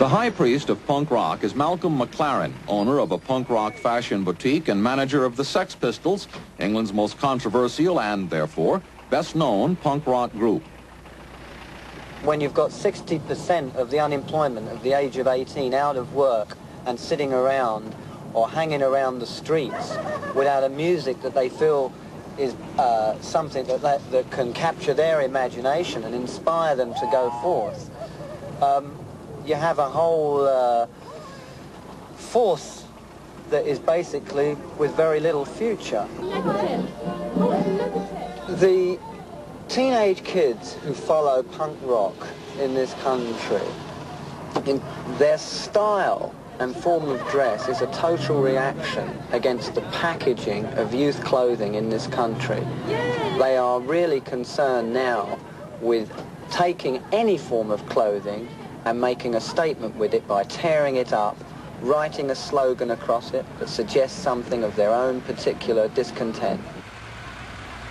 The high priest of punk rock is Malcolm McLaren, owner of a punk rock fashion boutique and manager of the Sex Pistols, England's most controversial and, therefore, best-known punk rock group. When you've got 60% of the unemployment of the age of 18 out of work and sitting around or hanging around the streets without a music that they feel is something that can capture their imagination and inspire them to go forth, you have a whole force that is basically with very little future. The teenage kids who follow punk rock in this country, in their style and form of dress is a total reaction against the packaging of youth clothing in this country. They are really concerned now with taking any form of clothing and making a statement with it by tearing it up, writing a slogan across it that suggests something of their own particular discontent.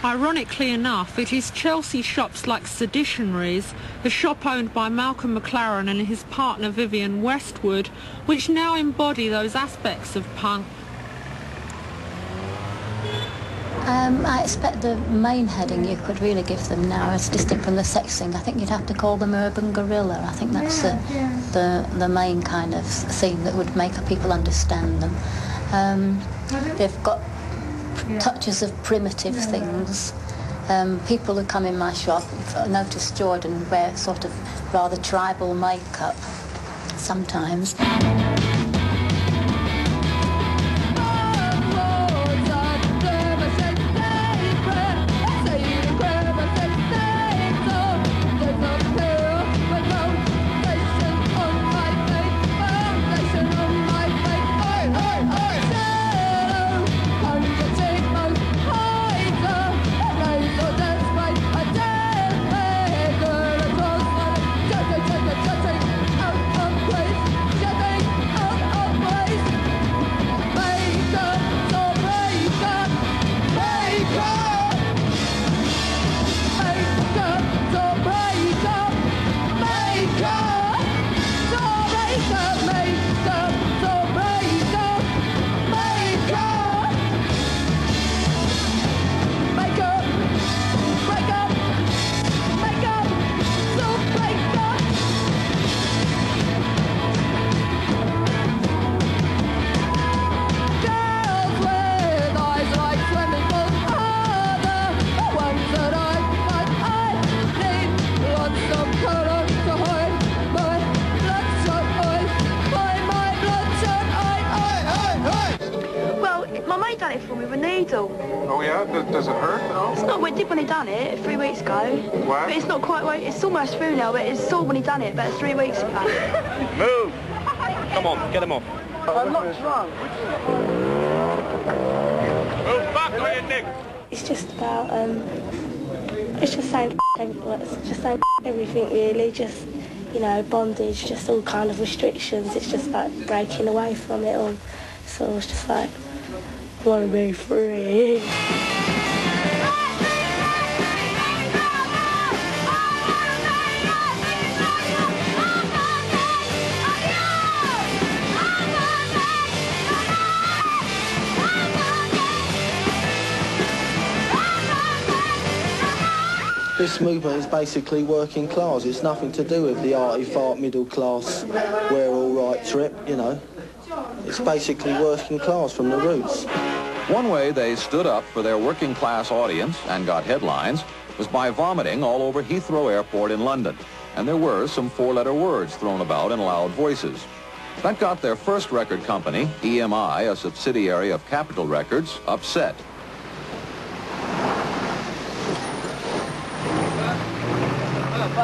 Ironically enough, it is Chelsea shops like Degeneration, the shop owned by Malcolm McLaren and his partner Vivienne Westwood, which now embody those aspects of punk. I expect the main heading you could really give them now is distinct from the sex thing. I think you'd have to call them urban guerrilla. I think that's the main kind of theme that would make people understand them. They've got touches of primitive things. People who come in my shop, I notice Jordan wear sort of rather tribal makeup sometimes. Oh yeah? Does it hurt? No? It's not, we did when he done it 3 weeks ago. What? But it's not quite, it's almost through now, but it's sore when he done it, but 3 weeks ago. Move! Come on, get him off. I'm not drunk. Move back on your dick! It's just about, it's just saying everything really, just, you know, bondage, just all kind of restrictions. It's just like breaking away from it all. So it's just like, I want to be free. This movement is basically working class. It's nothing to do with the arty fart middle class, we're all right trip, you know. It's basically working class from the roots. One way they stood up for their working class audience and got headlines was by vomiting all over Heathrow Airport in London. And there were some four-letter words thrown about in loud voices. That got their first record company, EMI, a subsidiary of Capitol Records, upset.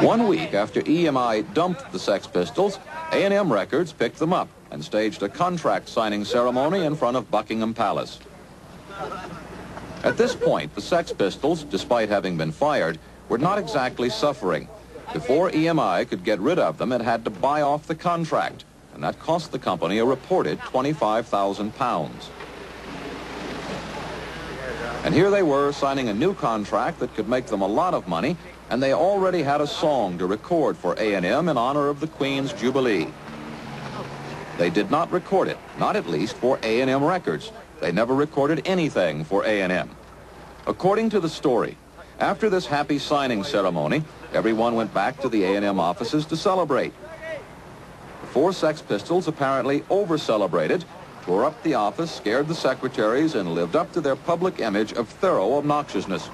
One week after EMI dumped the Sex Pistols, A&M Records picked them up and staged a contract signing ceremony in front of Buckingham Palace. At this point, the Sex Pistols, despite having been fired, were not exactly suffering. Before EMI could get rid of them, it had to buy off the contract, and that cost the company a reported £25,000. And here they were signing a new contract that could make them a lot of money, and they already had a song to record for A&M in honor of the Queen's Jubilee. They did not record it, not at least for A&M Records. They never recorded anything for A&M. According to the story, after this happy signing ceremony, everyone went back to the A&M offices to celebrate. The four Sex Pistols apparently over-celebrated, tore up the office, scared the secretaries, and lived up to their public image of thorough obnoxiousness.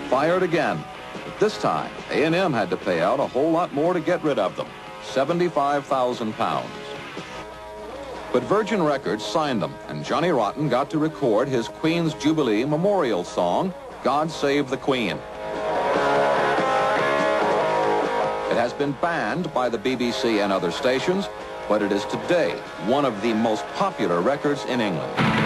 Fired again, but this time A&M had to pay out a whole lot more to get rid of them, £75,000. But Virgin Records signed them, and Johnny Rotten got to record his Queen's Jubilee memorial song, God Save the Queen. It has been banned by the BBC and other stations, but it is today one of the most popular records in England.